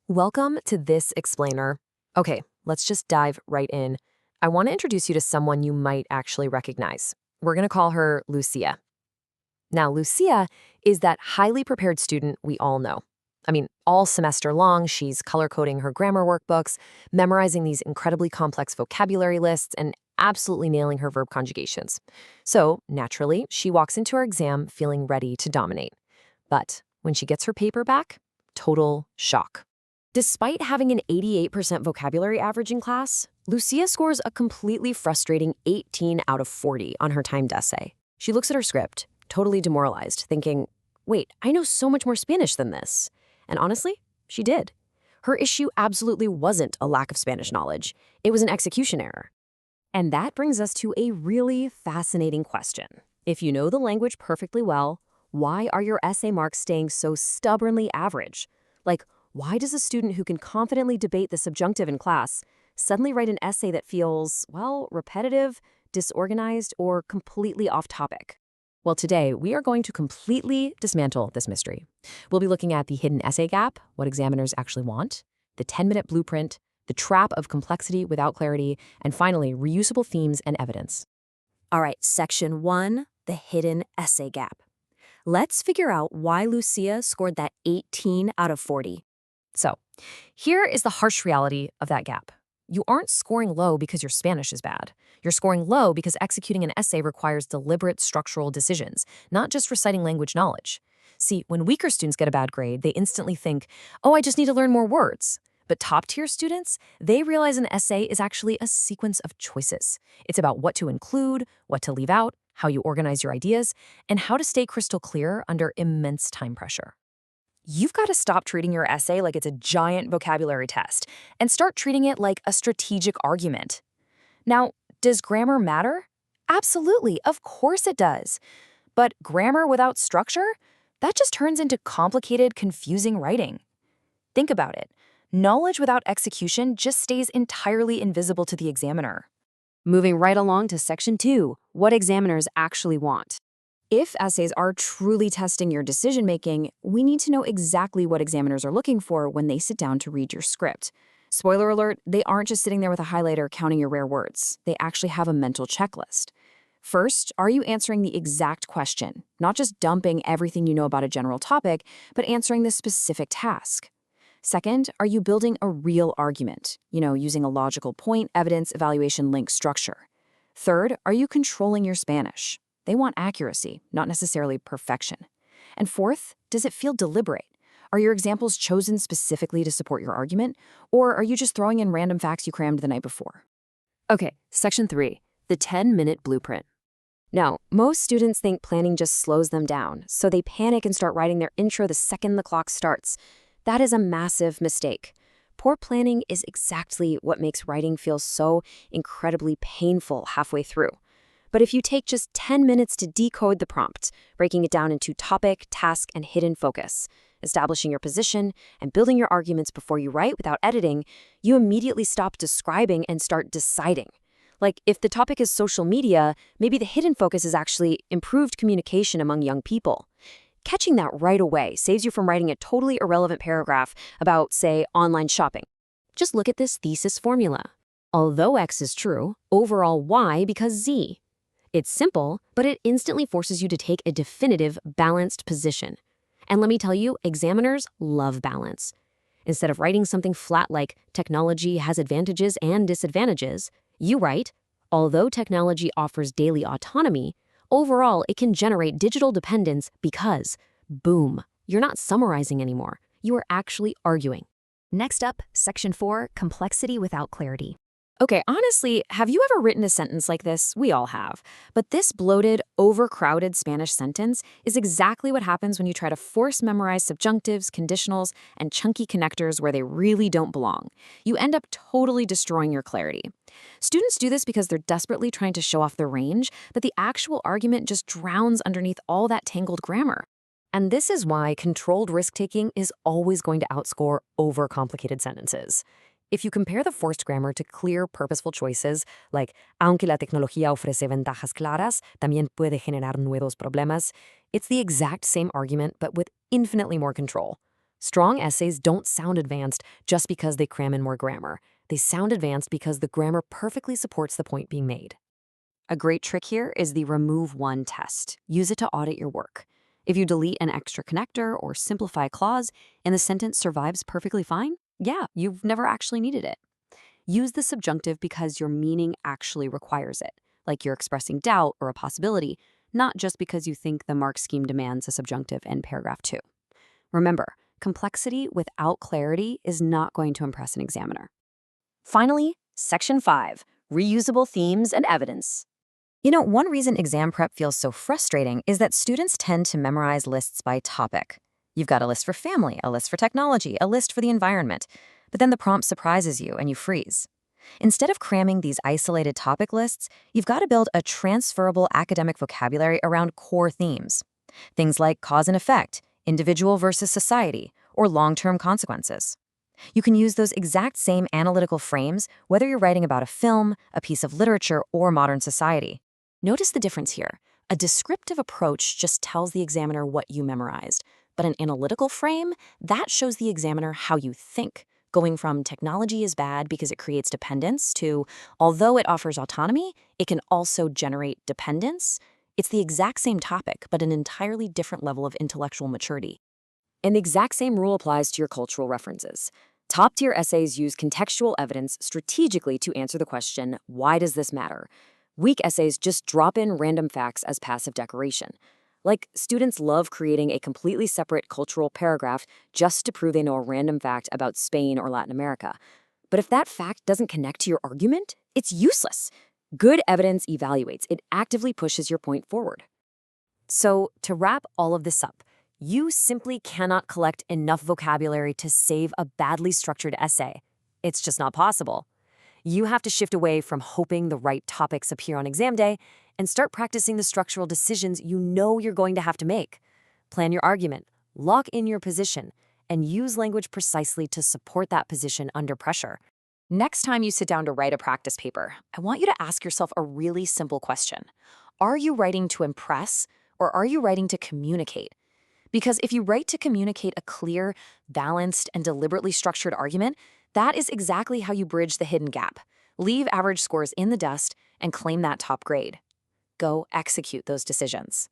Welcome to this explainer. Okay, let's just dive right in. I want to introduce you to someone you might actually recognize. We're going to call her Lucia. Now, Lucia is that highly prepared student we all know. I mean, all semester long, she's color-coding her grammar workbooks, memorizing these incredibly complex vocabulary lists, and absolutely nailing her verb conjugations. So, naturally, she walks into her exam feeling ready to dominate. But when she gets her paper back, total shock. Despite having an 88% vocabulary average in class, Lucia scores a completely frustrating 18 out of 40 on her timed essay. She looks at her script, totally demoralized, thinking, wait, I know so much more Spanish than this. And honestly, she did. Her issue absolutely wasn't a lack of Spanish knowledge. It was an execution error. And that brings us to a really fascinating question. If you know the language perfectly well, why are your essay marks staying so stubbornly average? Like, why does a student who can confidently debate the subjunctive in class suddenly write an essay that feels, well, repetitive, disorganized, or completely off topic? Well, today we are going to completely dismantle this mystery. We'll be looking at the hidden essay gap, what examiners actually want, the 10-minute blueprint, the trap of complexity without clarity, and finally, reusable themes and evidence. All right, section 1, the hidden essay gap. Let's figure out why Lucia scored that 18 out of 40. So, here is the harsh reality of that gap. You aren't scoring low because your Spanish is bad. You're scoring low because executing an essay requires deliberate structural decisions, not just reciting language knowledge. See, when weaker students get a bad grade, they instantly think, oh, I just need to learn more words. But top-tier students, they realize an essay is actually a sequence of choices. It's about what to include, what to leave out, how you organize your ideas, and how to stay crystal clear under immense time pressure. You've got to stop treating your essay like it's a giant vocabulary test and start treating it like a strategic argument. Now, does grammar matter? Absolutely, of course it does. But grammar without structure? That just turns into complicated, confusing writing. Think about it. Knowledge without execution just stays entirely invisible to the examiner. Moving right along to section 2, what examiners actually want. If essays are truly testing your decision-making, we need to know exactly what examiners are looking for when they sit down to read your script. Spoiler alert, they aren't just sitting there with a highlighter counting your rare words. They actually have a mental checklist. First, are you answering the exact question? Not just dumping everything you know about a general topic, but answering the specific task. Second, are you building a real argument? Using a logical point, evidence, evaluation, link structure. Third, are you controlling your Spanish? They want accuracy, not necessarily perfection. And fourth, does it feel deliberate? Are your examples chosen specifically to support your argument, or are you just throwing in random facts you crammed the night before? Okay, section 3, the 10-minute blueprint. Now, most students think planning just slows them down, so they panic and start writing their intro the second the clock starts. That is a massive mistake. Poor planning is exactly what makes writing feel so incredibly painful halfway through. But if you take just 10 minutes to decode the prompt, breaking it down into topic, task, and hidden focus, establishing your position, and building your arguments before you write without editing, you immediately stop describing and start deciding. Like, if the topic is social media, maybe the hidden focus is actually improved communication among young people. Catching that right away saves you from writing a totally irrelevant paragraph about, say, online shopping. Just look at this thesis formula. Although X is true, overall Y because Z. It's simple, but it instantly forces you to take a definitive, balanced position. And let me tell you, examiners love balance. Instead of writing something flat like, technology has advantages and disadvantages, you write, although technology offers daily autonomy, overall it can generate digital dependence because, boom, you're not summarizing anymore. You are actually arguing. Next up, section 4, complexity without clarity. Okay, honestly, have you ever written a sentence like this? We all have. But this bloated, overcrowded Spanish sentence is exactly what happens when you try to force memorize subjunctives, conditionals, and chunky connectors where they really don't belong. You end up totally destroying your clarity. Students do this because they're desperately trying to show off their range, but the actual argument just drowns underneath all that tangled grammar. And this is why controlled risk-taking is always going to outscore overcomplicated sentences. If you compare the forced grammar to clear, purposeful choices, like aunque la tecnología ofrece ventajas claras, también puede generar nuevos problemas, it's the exact same argument, but with infinitely more control. Strong essays don't sound advanced just because they cram in more grammar. They sound advanced because the grammar perfectly supports the point being made. A great trick here is the remove one test. Use it to audit your work. If you delete an extra connector or simplify a clause and the sentence survives perfectly fine, yeah, you've never actually needed it. Use the subjunctive because your meaning actually requires it, like you're expressing doubt or a possibility, not just because you think the mark scheme demands a subjunctive in paragraph 2. Remember, complexity without clarity is not going to impress an examiner. Finally, Section 5, reusable themes and evidence. One reason exam prep feels so frustrating is that students tend to memorize lists by topic. You've got a list for family, a list for technology, a list for the environment, but then the prompt surprises you and you freeze. Instead of cramming these isolated topic lists, you've got to build a transferable academic vocabulary around core themes. Things like cause and effect, individual versus society, or long-term consequences. You can use those exact same analytical frames whether you're writing about a film, a piece of literature, or modern society. Notice the difference here. A descriptive approach just tells the examiner what you memorized, but an analytical frame, that shows the examiner how you think, going from technology is bad because it creates dependence to, although it offers autonomy, it can also generate dependence. It's the exact same topic, but an entirely different level of intellectual maturity. And the exact same rule applies to your cultural references. Top-tier essays use contextual evidence strategically to answer the question, why does this matter? Weak essays just drop in random facts as passive decoration. Like, students love creating a completely separate cultural paragraph just to prove they know a random fact about Spain or Latin America. But if that fact doesn't connect to your argument, it's useless. Good evidence evaluates. It actively pushes your point forward. So, to wrap all of this up, you simply cannot collect enough vocabulary to save a badly structured essay. It's just not possible. You have to shift away from hoping the right topics appear on exam day and start practicing the structural decisions you know you're going to have to make. Plan your argument, lock in your position, and use language precisely to support that position under pressure. Next time you sit down to write a practice paper, I want you to ask yourself a really simple question. Are you writing to impress, or are you writing to communicate? Because if you write to communicate a clear, balanced, and deliberately structured argument, that is exactly how you bridge the hidden gap. Leave average scores in the dust and claim that top grade. Go execute those decisions.